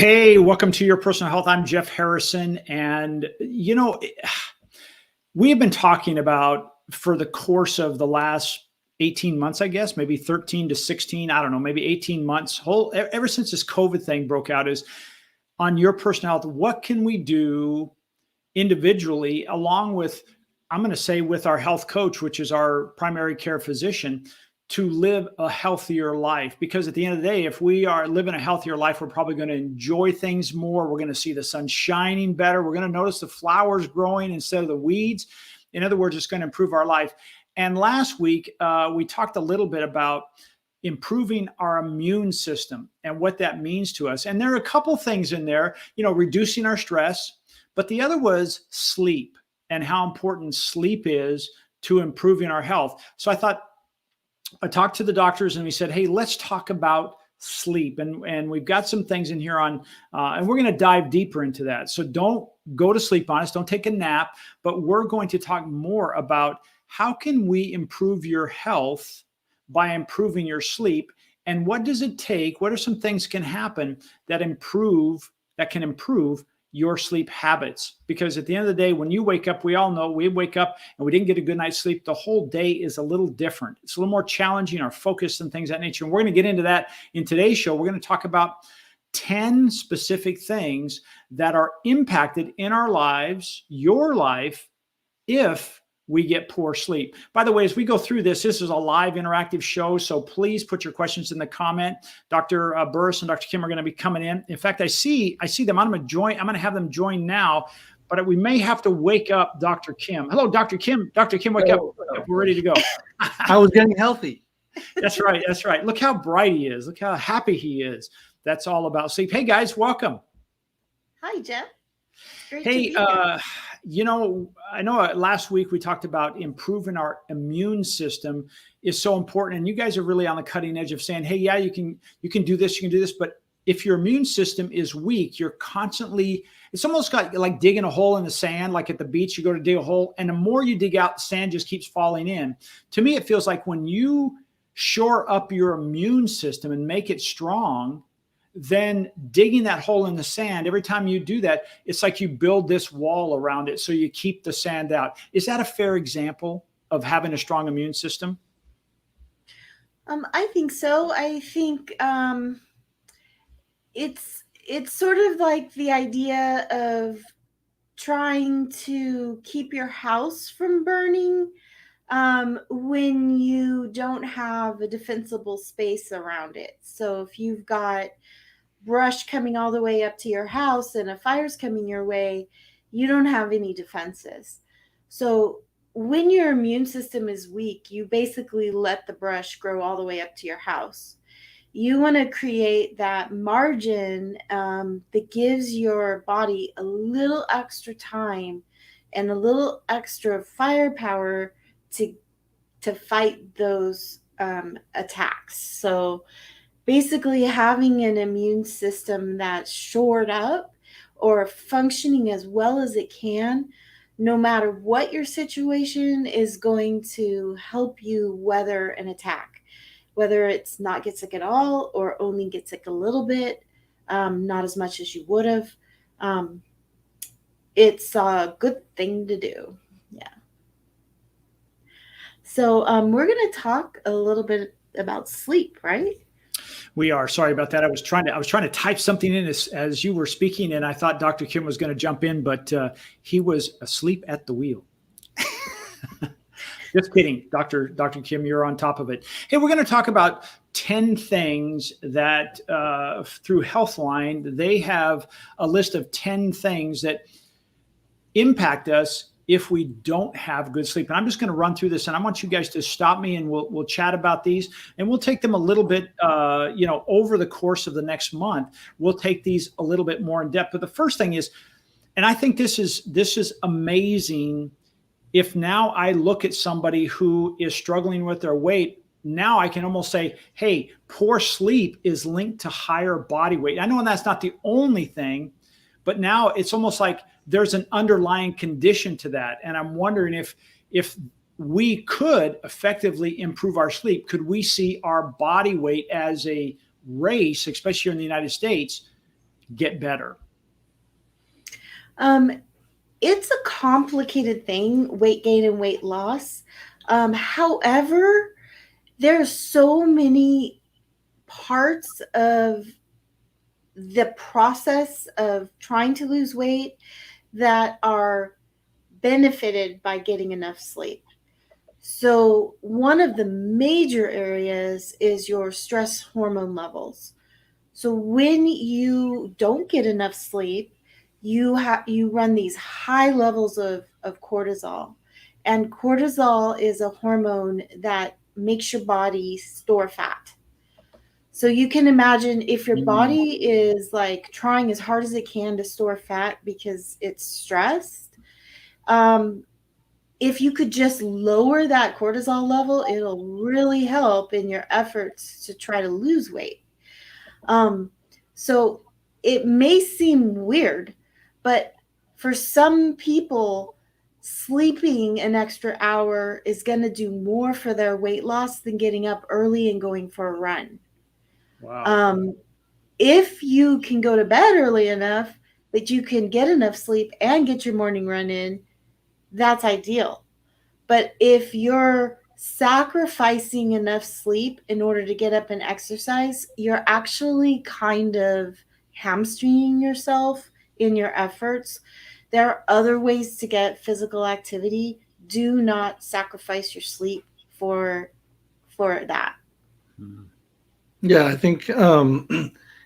Hey, welcome to Your Personal Health. I'm Jeff Harrison. And, we have been talking about for the course of the last 18 months, I guess, maybe 13 to 16, I don't know, maybe 18 months, ever since this COVID thing broke out, is on Your Personal Health, what can we do individually, along with, I'm going to say, with our health coach, which is our primary care physician, to live a healthier life. Because at the end of the day, if we are living a healthier life, we're probably going to enjoy things more. We're going to see the sun shining better. We're going to notice the flowers growing instead of the weeds. In other words, it's going to improve our life. And last week, we talked a little bit about improving our immune system and what that means to us. And there are a couple things in there, reducing our stress, but the other was sleep and how important sleep is to improving our health. So I talked to the doctors and we said, hey, let's talk about sleep. And we've got some things in here on, and we're going to dive deeper into that. So don't go to sleep on us. Don't take a nap, but we're going to talk more about how can we improve your health by improving your sleep. And what does it take? What are some things can happen that can improve your sleep habits? Because at the end of the day, when you wake up, we all know we wake up and we didn't get a good night's sleep. The whole day is a little different. It's a little more challenging, our focus and things of that nature. And we're going to get into that in today's show. We're going to talk about 10 specific things that are impacted in our lives, your life, if we get poor sleep. By the way, as we go through this is a live interactive show, so please put your questions in the comment. Dr. Burris and Dr. Kim are going to be coming in. In fact, I see them. I'm going to have them join now, but we may have to wake up Dr. Kim. Hello, Dr. Kim. Dr. Kim, wake up. We're ready to go. I was getting healthy. That's right. That's right. Look how bright he is. Look how happy he is. That's all about sleep. Hey, guys, welcome. Hi, Jeff. Great hey, to be here. I know last week we talked about improving our immune system is so important. And you guys are really on the cutting edge of saying, hey, yeah, you can do this, you can do this. But if your immune system is weak, you're constantly, it's almost like digging a hole in the sand, like at the beach, you go to dig a hole. And the more you dig out, the sand just keeps falling in. To me, it feels like when you shore up your immune system and make it strong, then digging that hole in the sand, every time you do that, it's like you build this wall around it so you keep the sand out. Is that a fair example of having a strong immune system? I think so. I think it's sort of like the idea of trying to keep your house from burning when you don't have a defensible space around it. So if you've got brush coming all the way up to your house and a fire's coming your way, you don't have any defenses. So when your immune system is weak, you basically let the brush grow all the way up to your house. You want to create that margin that gives your body a little extra time and a little extra firepower to fight those attacks. So basically having an immune system that's shored up or functioning as well as it can, no matter what your situation, is going to help you weather an attack, whether it's not get sick at all or only get sick a little bit, not as much as you would have. It's a good thing to do. Yeah. So we're going to talk a little bit about sleep, right? We are. Sorry about that. I was trying to type something in as you were speaking, and I thought Dr. Kim was going to jump in, but he was asleep at the wheel. Just kidding, Dr. Kim, you're on top of it. Hey, we're going to talk about 10 things that through Healthline, they have a list of 10 things that impact us if we don't have good sleep. And I'm just going to run through this, and I want you guys to stop me, and we'll chat about these, and we'll take them a little bit, over the course of the next month. We'll take these a little bit more in depth. But the first thing is, and I think this is amazing. If now I look at somebody who is struggling with their weight, now I can almost say, hey, poor sleep is linked to higher body weight. I know that's not the only thing, but now it's almost like there's an underlying condition to that. And I'm wondering if we could effectively improve our sleep, could we see our body weight as a race, especially here in the United States, get better? It's a complicated thing, weight gain and weight loss. However, there are so many parts of the process of trying to lose weight that are benefited by getting enough sleep. So one of the major areas is your stress hormone levels. So when you don't get enough sleep, you run these high levels of cortisol. And cortisol is a hormone that makes your body store fat. So you can imagine if your body is like trying as hard as it can to store fat because it's stressed, if you could just lower that cortisol level, it'll really help in your efforts to try to lose weight. So it may seem weird, but for some people, sleeping an extra hour is going to do more for their weight loss than getting up early and going for a run. Wow. If you can go to bed early enough that you can get enough sleep and get your morning run in, that's ideal. But if you're sacrificing enough sleep in order to get up and exercise, you're actually kind of hamstringing yourself in your efforts. There are other ways to get physical activity. Do not sacrifice your sleep for that. Yeah, I think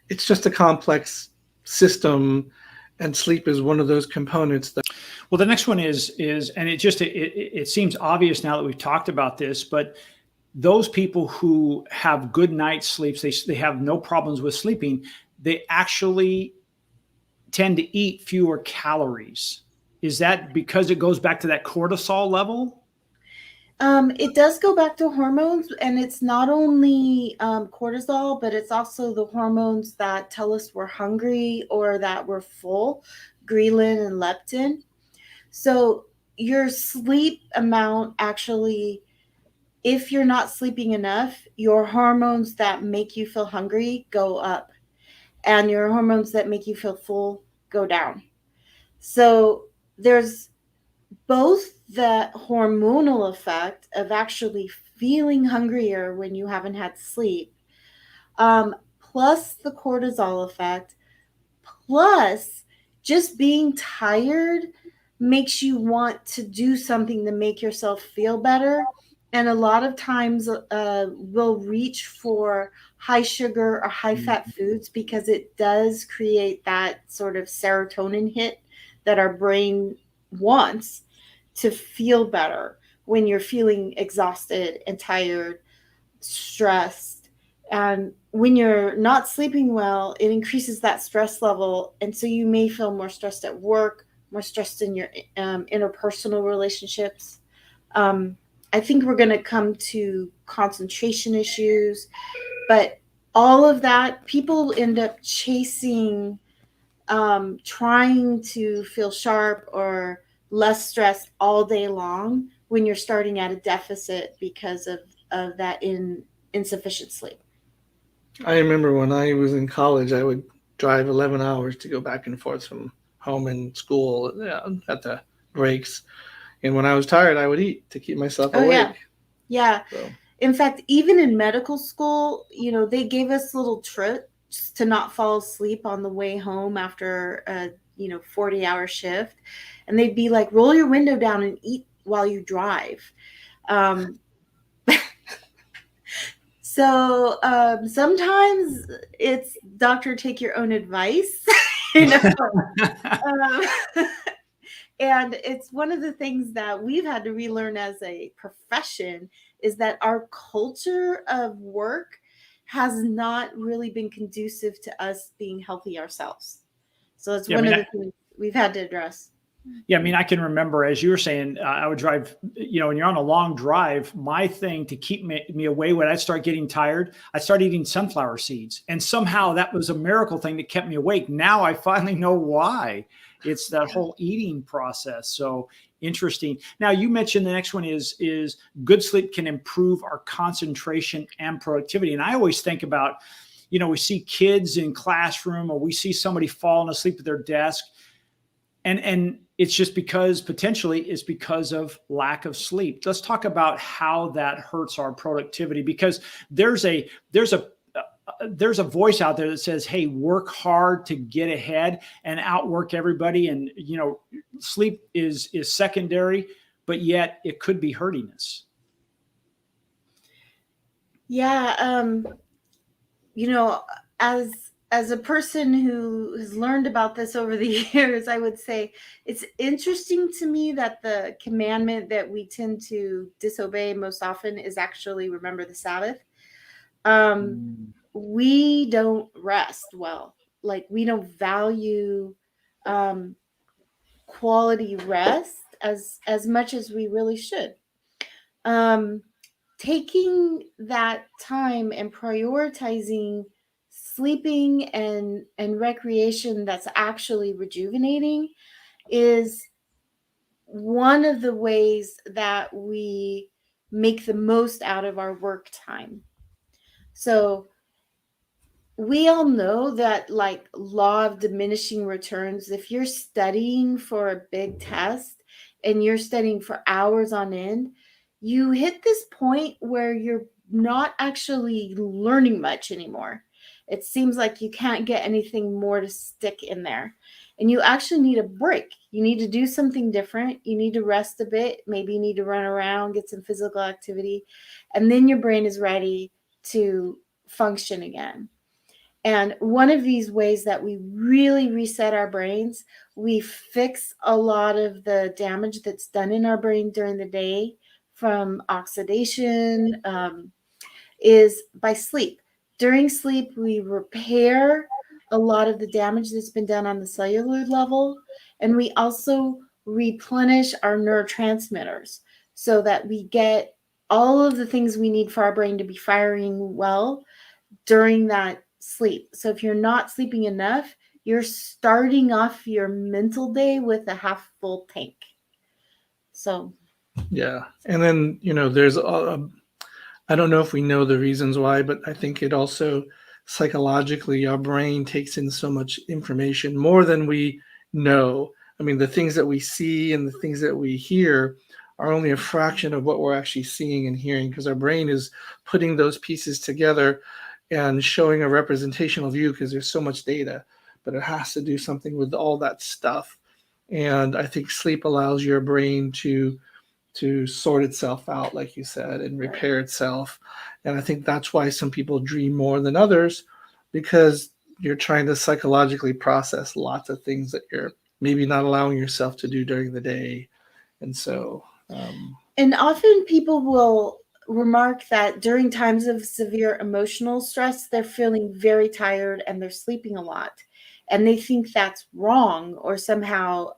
it's just a complex system, and sleep is one of those components that. Well, the next one is, and it seems obvious now that we've talked about this, but those people who have good night's sleeps, they have no problems with sleeping. They actually tend to eat fewer calories. Is that because it goes back to that cortisol level? It does go back to hormones, and it's not only cortisol, but it's also the hormones that tell us we're hungry or that we're full, ghrelin and leptin. So your sleep amount actually, if you're not sleeping enough, your hormones that make you feel hungry go up, and your hormones that make you feel full go down. So there's both the hormonal effect of actually feeling hungrier when you haven't had sleep, plus the cortisol effect, plus just being tired makes you want to do something to make yourself feel better. And a lot of times we'll reach for high sugar or high fat foods because it does create that sort of serotonin hit that our brain wants to feel better when you're feeling exhausted and tired, stressed. And when you're not sleeping well, it increases that stress level. And so you may feel more stressed at work, more stressed in your interpersonal relationships. I think we're going to come to concentration issues, but all of that, people end up chasing, trying to feel sharp or less stressed all day long when you're starting at a deficit because of that insufficient sleep. I remember when I was in college, I would drive 11 hours to go back and forth from home and school at the breaks. And when I was tired, I would eat to keep myself awake. Yeah. So. In fact, even in medical school, they gave us little tricks to not fall asleep on the way home after a 40-hour shift. And they'd be like, roll your window down and eat while you drive. So sometimes it's doctor, take your own advice. And it's one of the things that we've had to relearn as a profession is that our culture of work has not really been conducive to us being healthy ourselves. So it's one of the things we've had to address. Yeah, I mean, I can remember, as you were saying, I would drive, when you're on a long drive, my thing to keep me away when I start getting tired, I start eating sunflower seeds. And somehow that was a miracle thing that kept me awake. Now I finally know why. It's that whole eating process. So interesting. Now, you mentioned the next one is good sleep can improve our concentration and productivity. And I always think about, we see kids in classroom, or we see somebody falling asleep at their desk. And it's just potentially it's because of lack of sleep. Let's talk about how that hurts our productivity, because there's a voice out there that says, hey, work hard to get ahead and outwork everybody. And, sleep is secondary, but yet it could be hurting us. Yeah. As a person who has learned about this over the years, I would say it's interesting to me that the commandment that we tend to disobey most often is actually remember the Sabbath. We don't rest well. Like, we don't value quality rest as much as we really should. Taking that time and prioritizing sleeping and recreation that's actually rejuvenating is one of the ways that we make the most out of our work time. So we all know that, like, law of diminishing returns, if you're studying for a big test and you're studying for hours on end, you hit this point where you're not actually learning much anymore. It seems like you can't get anything more to stick in there. And you actually need a break. You need to do something different. You need to rest a bit. Maybe you need to run around, get some physical activity. And then your brain is ready to function again. And one of these ways that we really reset our brains, we fix a lot of the damage that's done in our brain during the day from oxidation, is by sleep. During sleep, we repair a lot of the damage that's been done on the cellular level, and we also replenish our neurotransmitters so that we get all of the things we need for our brain to be firing well during that sleep. So if you're not sleeping enough, you're starting off your mental day with a half full tank. So yeah. And then, there's I don't know if we know the reasons why, but I think it also psychologically, our brain takes in so much information, more than we know. I mean, the things that we see and the things that we hear are only a fraction of what we're actually seeing and hearing, because our brain is putting those pieces together and showing a representational view, because there's so much data, but it has to do something with all that stuff. And I think sleep allows your brain to sort itself out, like you said, and repair itself. And I think that's why some people dream more than others, because you're trying to psychologically process lots of things that you're maybe not allowing yourself to do during the day. And so and often people will remark that during times of severe emotional stress, they're feeling very tired and they're sleeping a lot, and they think that's wrong or somehow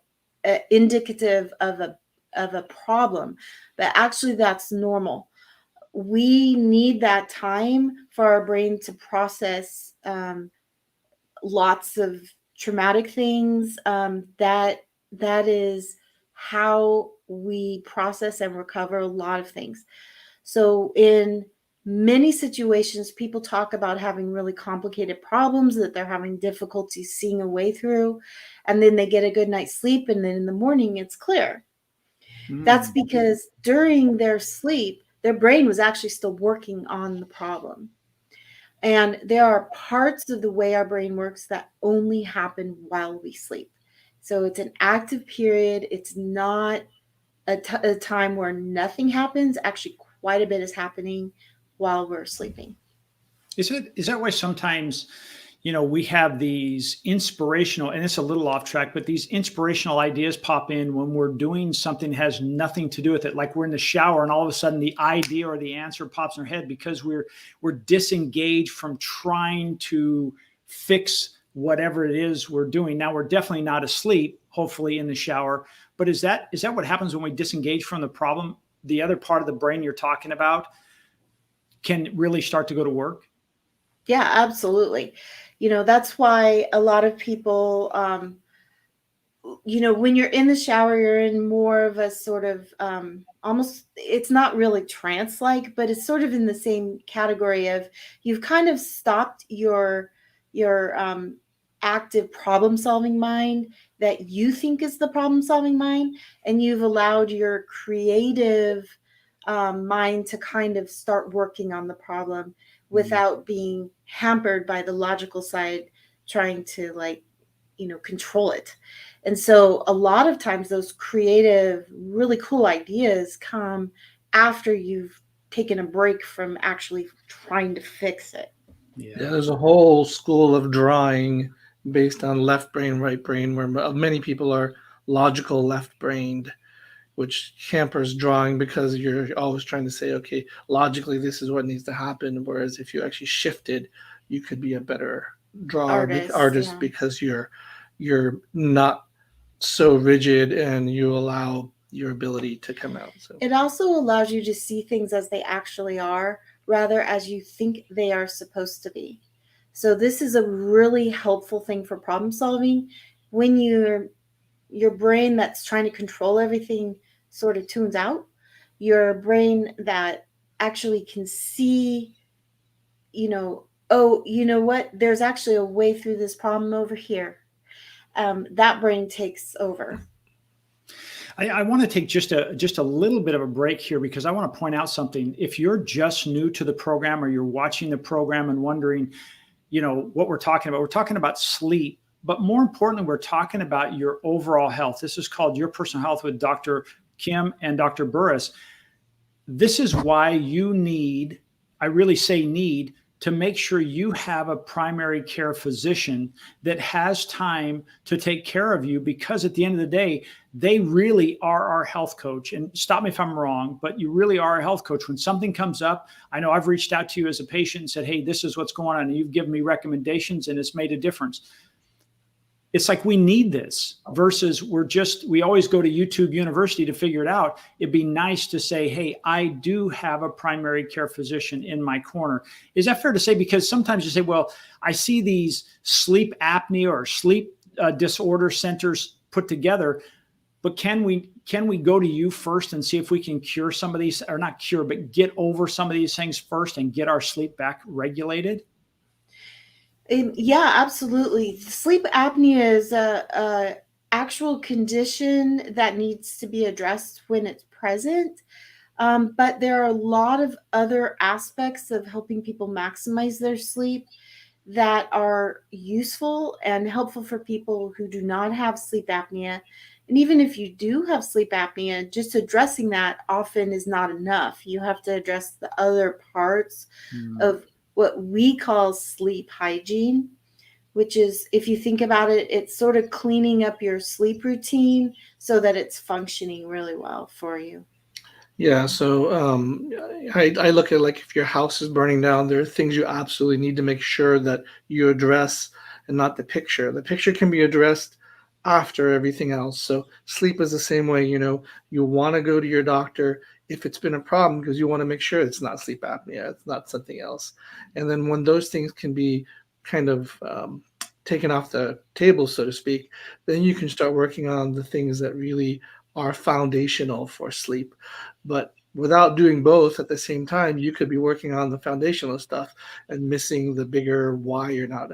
indicative of a problem, but actually that's normal. We need that time for our brain to process lots of traumatic things. That is how we process and recover a lot of things. So in many situations, people talk about having really complicated problems that they're having difficulty seeing a way through, and then they get a good night's sleep, and then in the morning it's clear. That's because during their sleep, their brain was actually still working on the problem. And there are parts of the way our brain works that only happen while we sleep. So it's an active period. It's not a time where nothing happens. Actually, quite a bit is happening while we're sleeping. Is that why sometimes, we have these inspirational, and it's a little off track, but these inspirational ideas pop in when we're doing something that has nothing to do with it. Like we're in the shower and all of a sudden the idea or the answer pops in our head because we're disengaged from trying to fix whatever it is we're doing. Now, we're definitely not asleep, hopefully, in the shower. But is that what happens when we disengage from the problem? The other part of the brain you're talking about can really start to go to work? Yeah, absolutely. That's why a lot of people when you're in the shower, you're in more of a sort of almost, it's not really trance-like, but it's sort of in the same category of you've kind of stopped your active problem-solving mind that you think is the problem-solving mind, and you've allowed your creative mind to kind of start working on the problem without being hampered by the logical side trying to control it. And so a lot of times those creative, really cool ideas come after you've taken a break from actually trying to fix it. Yeah, there's a whole school of drawing based on left brain, right brain, where many people are logical left-brained, which hampers drawing because you're always trying to say, okay, logically this is what needs to happen. Whereas if you actually shifted, you could be a better drawer, artist, yeah. because you're not so rigid and you allow your ability to come out. So it also allows you to see things as they actually are, rather as you think they are supposed to be. So this is a really helpful thing for problem solving. When your brain that's trying to control everything sort of tunes out, your brain that actually can see, oh, you know what, there's actually a way through this problem over here. That brain takes over. I want to take just a little bit of a break here because I want to point out something. If you're just new to the program or you're watching the program and wondering, what we're talking about sleep, but more importantly, we're talking about your overall health. This is called Your Personal Health with Dr. Kim and Dr. Burris. This is why you need, I really say need, to make sure you have a primary care physician that has time to take care of you, because at the end of the day, they really are our health coach. And stop me if I'm wrong, but you really are a health coach. When something comes up, I know I've reached out to you as a patient and said, hey, this is what's going on. And you've given me recommendations and it's made a difference. It's like we need this versus we always go to YouTube University to figure it out. It'd be nice to say, hey, I do have a primary care physician in my corner. Is that fair to say? Because sometimes you say, well, I see these sleep apnea or sleep disorder centers put together, but can we go to you first and see if we can cure some of these, or not cure, but get over some of these things first and get our sleep back regulated? Yeah, absolutely. Sleep apnea is a actual condition that needs to be addressed when it's present. But there are a lot of other aspects of helping people maximize their sleep that are useful and helpful for people who do not have sleep apnea. And even if you do have sleep apnea, just addressing that often is not enough. You have to address the other parts of what we call sleep hygiene, which is, if you think about it, it's sort of cleaning up your sleep routine so that it's functioning really well for you. Yeah, so I look at, like, if your house is burning down, there are things you absolutely need to make sure that you address, and not the picture. The picture can be addressed after everything else. So sleep is the same way. You want to go to your doctor if it's been a problem because you want to make sure it's not sleep apnea, it's not something else. And then when those things can be kind of taken off the table, so to speak, then you can start working on the things that really are foundational for sleep. But without doing both at the same time, you could be working on the foundational stuff and missing the bigger why you're not,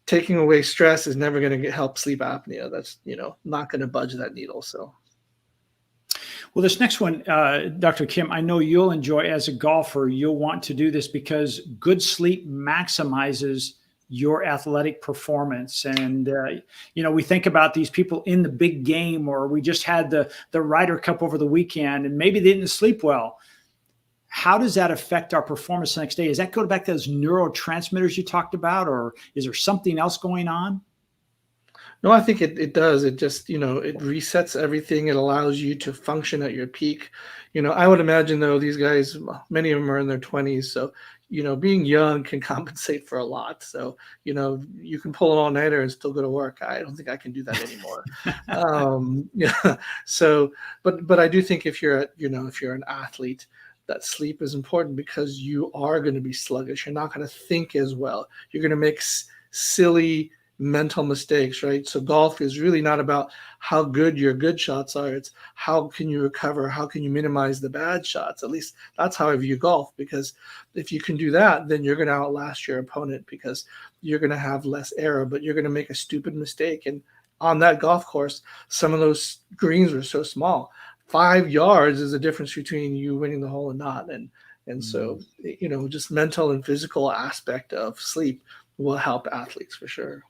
taking away stress is never going to help sleep apnea. That's, not going to budge that needle. So. Well, this next one, Dr. Kim, I know you'll enjoy as a golfer. You'll want to do this because good sleep maximizes your athletic performance. And, we think about these people in the big game, or we just had the Ryder Cup over the weekend and maybe they didn't sleep well. How does that affect our performance the next day? Does that go back to those neurotransmitters you talked about, or is there something else going on? No, I think it does. It just, it resets everything. It allows you to function at your peak. I would imagine, though, these guys, many of them are in their 20s. So, being young can compensate for a lot. So, you can pull an all-nighter and still go to work. I don't think I can do that anymore. Yeah. So, but I do think if you're an athlete, that sleep is important because you are going to be sluggish. You're not going to think as well. You're going to make silly mental mistakes, right? So golf is really not about how good your good shots are. It's how can you recover? How can you minimize the bad shots? At least that's how I view golf, because if you can do that, then you're going to outlast your opponent, because you're going to have less error, but you're going to make a stupid mistake. And on that golf course, some of those greens were so small. 5 yards is the difference between you winning the hole and not. And so, just mental and physical aspect of sleep will help athletes for sure.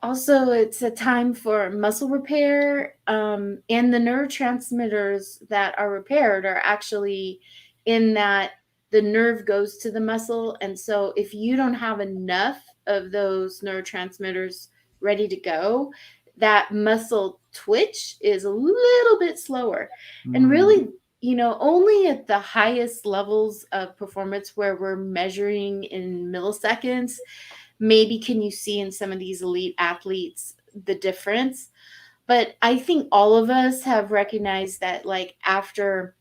Also, it's a time for muscle repair, and the neurotransmitters that are repaired are actually in that the nerve goes to the muscle. And so if you don't have enough of those neurotransmitters ready to go, that muscle twitch is a little bit slower. And really, only at the highest levels of performance, where we're measuring in milliseconds, maybe can you see in some of these elite athletes the difference. But I think all of us have recognized that, like, after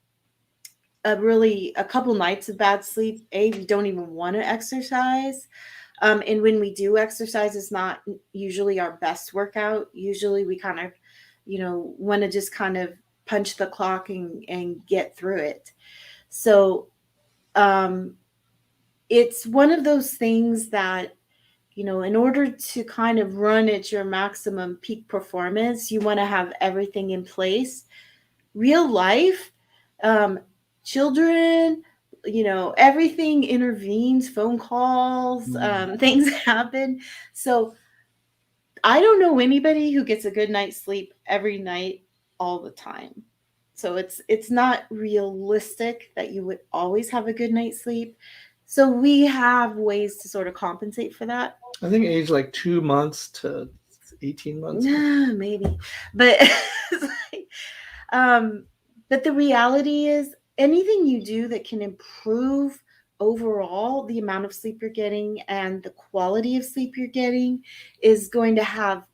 a couple nights of bad sleep, we don't even want to exercise. And when we do exercise, it's not usually our best workout. Usually we kind of, want to just kind of punch the clock and get through it. So it's one of those things that, in order to kind of run at your maximum peak performance, you want to have everything in place. Real life, children, everything intervenes, phone calls, things happen. So I don't know anybody who gets a good night's sleep every night all the time. So it's not realistic that you would always have a good night's sleep. So we have ways to sort of compensate for that. I think age like 2 months to 18 months. Maybe. But but the reality is, anything you do that can improve overall the amount of sleep you're getting and the quality of sleep you're getting is going to have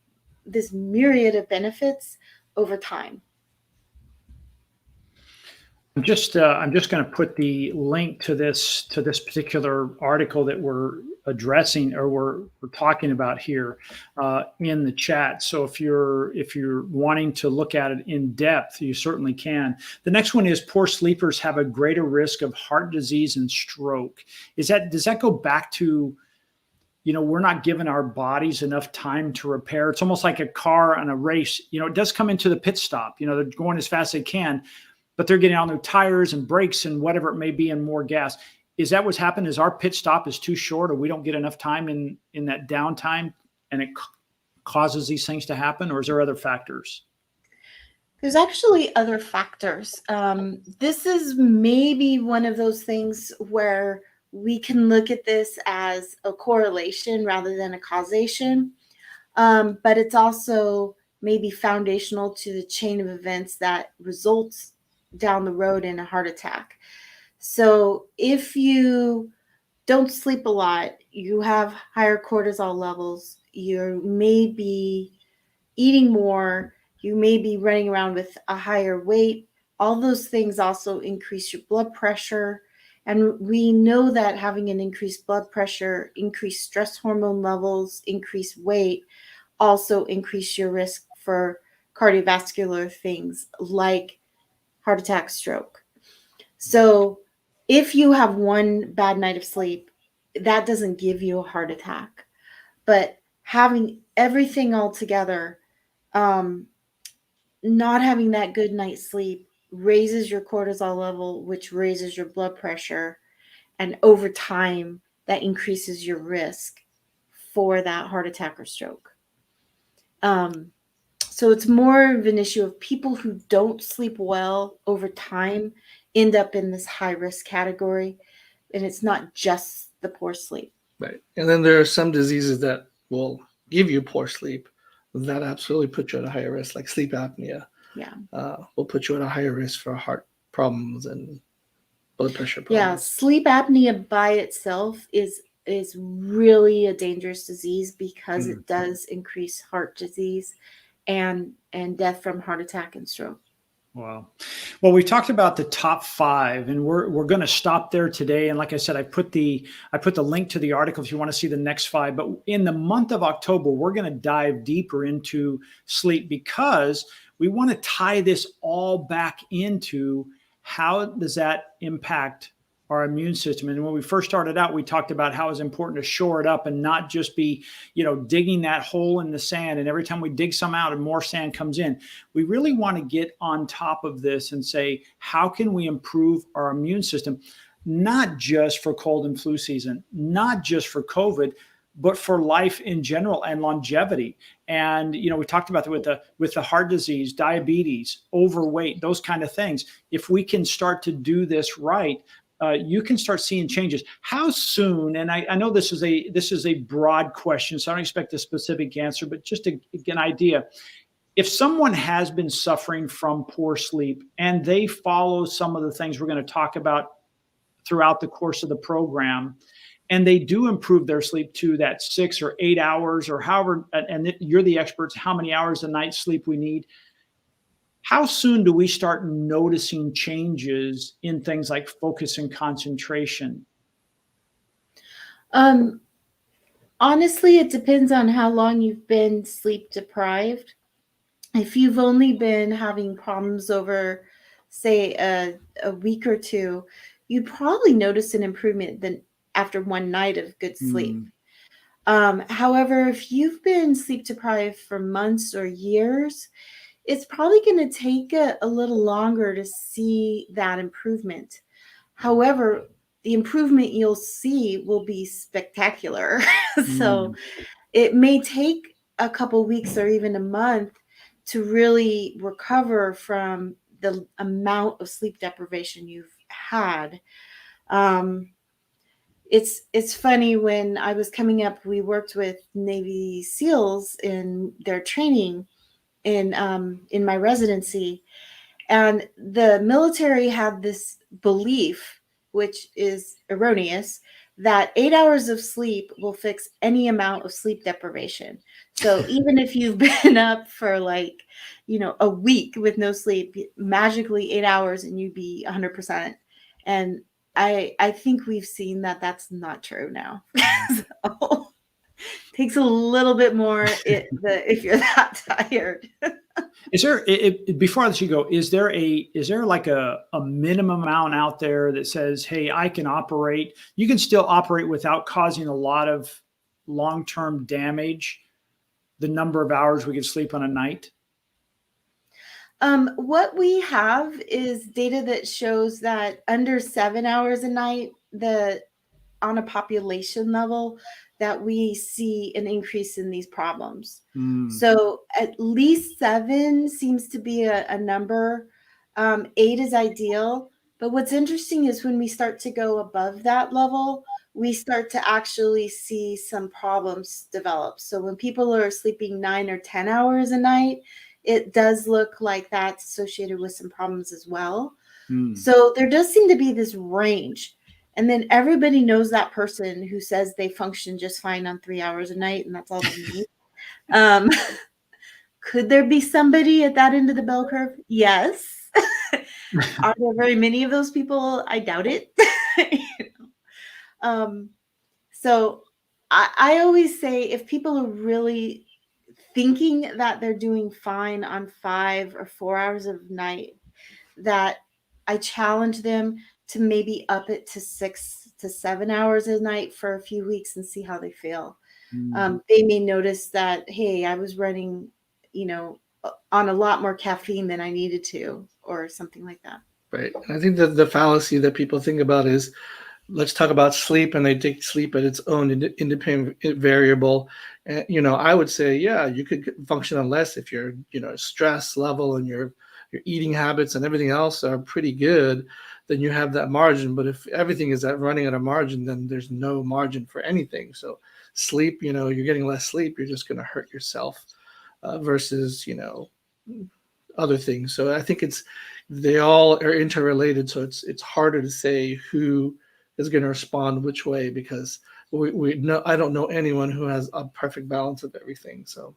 this myriad of benefits over time. I'm just going to put the link to this particular article that we're addressing, or we're talking about here, in the chat. So if you're wanting to look at it in depth, you certainly can. The next one is poor sleepers have a greater risk of heart disease and stroke. Does that go back to, we're not giving our bodies enough time to repair? It's almost like a car on a race. It does come into the pit stop. They're going as fast as they can, but they're getting on their tires and brakes and whatever it may be and more gas. Is that what's happened? Is our pit stop is too short, or we don't get enough time in that downtime, and it causes these things to happen? Or is there other factors? There's actually other factors. This is maybe one of those things where we can look at this as a correlation rather than a causation. But it's also maybe foundational to the chain of events that results down the road in a heart attack. So if you don't sleep a lot, you have higher cortisol levels, you may be eating more, you may be running around with a higher weight. All those things also increase your blood pressure. And we know that having an increased blood pressure, increased stress hormone levels, increased weight, also increase your risk for cardiovascular things like heart attack, stroke. So if you have one bad night of sleep, that doesn't give you a heart attack. But having everything all together, not having that good night's sleep raises your cortisol level, which raises your blood pressure. And over time, that increases your risk for that heart attack or stroke. So it's more of an issue of people who don't sleep well over time end up in this high risk category. And it's not just the poor sleep. Right. And then there are some diseases that will give you poor sleep that absolutely put you at a higher risk, like sleep apnea. Yeah. Will put you at a higher risk for heart problems and blood pressure problems. Yeah. Sleep apnea by itself is really a dangerous disease because it does increase heart disease and death from heart attack and stroke. Wow. Well, we talked about the top 5, and we're going to stop there today. And like I said, I put the link to the article if you want to see the next 5. But in the month of October, we're going to dive deeper into sleep, because we want to tie this all back into how does that impact our immune system. And when we first started out, we talked about how it's important to shore it up and not just be, digging that hole in the sand. And every time we dig some out and more sand comes in, we really want to get on top of this and say, how can we improve our immune system? Not just for cold and flu season, not just for COVID, but for life in general and longevity. And, we talked about that with the heart disease, diabetes, overweight, those kind of things. If we can start to do this right, you can start seeing changes. How soon? And I know this is a broad question, so I don't expect a specific answer, but just to get an idea. If someone has been suffering from poor sleep and they follow some of the things we're going to talk about throughout the course of the program, and they do improve their sleep to that 6 or 8 hours or however, and you're the experts, how many hours a night sleep we need, how soon do we start noticing changes in things like focus and concentration? Honestly, it depends on how long you've been sleep deprived. If you've only been having problems over, say, a week or two, you probably notice an improvement than after one night of good sleep. However, if you've been sleep deprived for months or years, it's probably going to take a little longer to see that improvement. However, the improvement you'll see will be spectacular. So it may take a couple weeks or even a month to really recover from the amount of sleep deprivation you've had. It's funny, when I was coming up, we worked with Navy SEALs in their training in my residency, and the military had this belief, which is erroneous, that 8 hours of sleep will fix any amount of sleep deprivation. So even if you've been up for a week with no sleep, magically 8 hours and you'd be 100%. And I think we've seen that that's not true now. So takes a little bit more if you're that tired. Is there, before I let you go, is there like a minimum amount out there that says, hey, you can still operate without causing a lot of long-term damage, the number of hours we can sleep on a night? What we have is data that shows that under 7 hours a night, on a population level, that we see an increase in these problems. So at least 7 seems to be a number. 8 is ideal. But what's interesting is when we start to go above that level, we start to actually see some problems develop. So when people are sleeping 9 or 10 hours a night, it does look like that's associated with some problems as well. So there does seem to be this range. And then everybody knows that person who says they function just fine on 3 hours a night, and that's all they need. Could there be somebody at that end of the bell curve? Yes. Are there very many of those people? I doubt it. So I always say, if people are really thinking that they're doing fine on 5 or 4 hours of night, that I challenge them to maybe up it to 6 to 7 hours a night for a few weeks and see how they feel. They may notice that, hey, I was running, on a lot more caffeine than I needed to, or something like that. Right. I think that the fallacy that people think about is, let's talk about sleep, and they take sleep at its own independent variable. And, I would say, yeah, you could function on less if your, stress level and your eating habits and everything else are pretty good, then you have that margin. But if everything is running at a margin, then there's no margin for anything. So sleep, you're getting less sleep, you're just going to hurt yourself versus, other things. So I think they all are interrelated. So it's harder to say who is going to respond which way, because I don't know anyone who has a perfect balance of everything. So.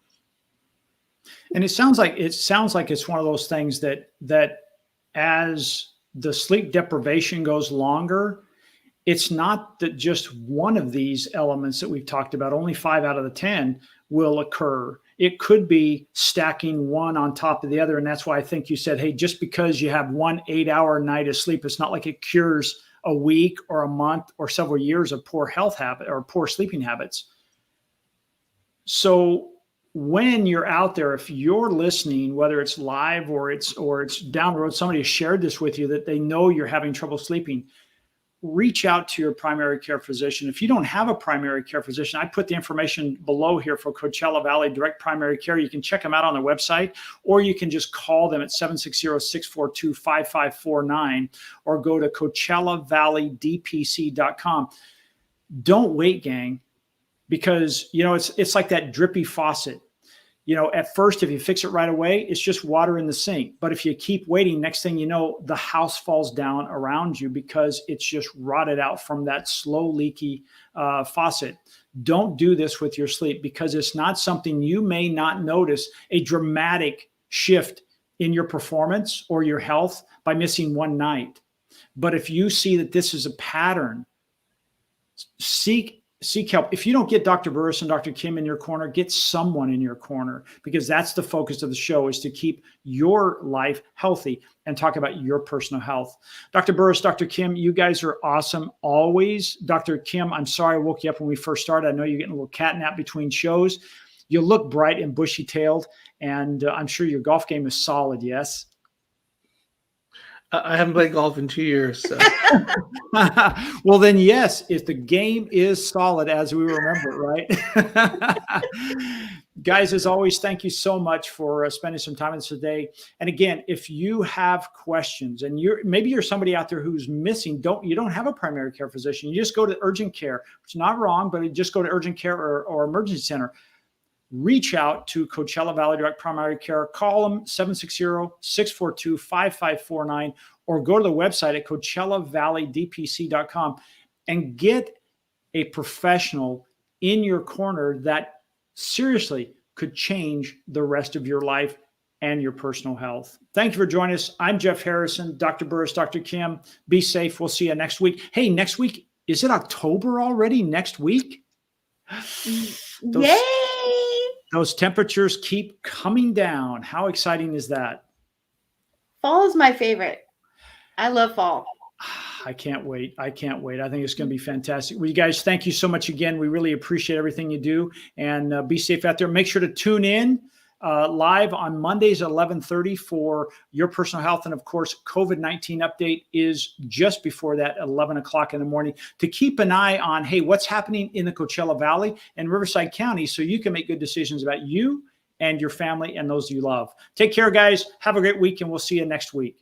And it sounds like it's one of those things that as the sleep deprivation goes longer, it's not that just one of these elements that we've talked about, only 5 out of the 10 will occur. It could be stacking one on top of the other. And that's why I think you said, hey, just because you have 1 8-hour night of sleep, it's not like it cures a week or a month or several years of poor health habit or poor sleeping habits. So when you're out there, if you're listening, whether it's live or it's down the road, somebody has shared this with you that they know you're having trouble sleeping, reach out to your primary care physician. If you don't have a primary care physician, I put the information below here for Coachella Valley Direct Primary Care. You can check them out on their website, or you can just call them at 760-642-5549 or go to CoachellaValleyDPC.com. Don't wait, gang, because it's like that drippy faucet. At first, if you fix it right away, it's just water in the sink. But if you keep waiting, next thing you know, the house falls down around you because it's just rotted out from that slow leaky faucet. Don't do this with your sleep, because it's not something you may not notice a dramatic shift in your performance or your health by missing one night. But if you see that this is a pattern, seek help. If you don't get Dr. Burris and Dr. Kim in your corner, get someone in your corner, because that's the focus of the show, is to keep your life healthy and talk about your personal health. Dr. Burris, Dr. Kim, you guys are awesome always. Dr. Kim, I'm sorry I woke you up when we first started. I know you're getting a little catnap between shows. You look bright and bushy-tailed, and I'm sure your golf game is solid, yes? I haven't played golf in 2 years. So. Well, then, yes, if the game is solid as we remember, right? Guys, as always, thank you so much for spending some time with us today. And again, if you have questions, and maybe you're somebody out there who's missing, you don't have a primary care physician, you just go to urgent care, which is not wrong, but you just go to urgent care or emergency center. Reach out to Coachella Valley Direct Primary Care. Call them 760-642-5549, or go to the website at CoachellaValleyDPC.com and get a professional in your corner that seriously could change the rest of your life and your personal health. Thank you for joining us. I'm Jeff Harrison, Dr. Burris, Dr. Kim. Be safe. We'll see you next week. Hey, next week, is it October already? Next week? Yay! Those temperatures keep coming down. How exciting is that? Fall is my favorite. I love fall. I can't wait. I think it's going to be fantastic. Well, you guys, thank you so much again. We really appreciate everything you do, and be safe out there. Make sure to tune in live on Mondays at 11:30 for your personal health. And of course, COVID-19 update is just before that at 11 o'clock in the morning, to keep an eye on, hey, what's happening in the Coachella Valley and Riverside County, so you can make good decisions about you and your family and those you love. Take care, guys. Have a great week, and we'll see you next week.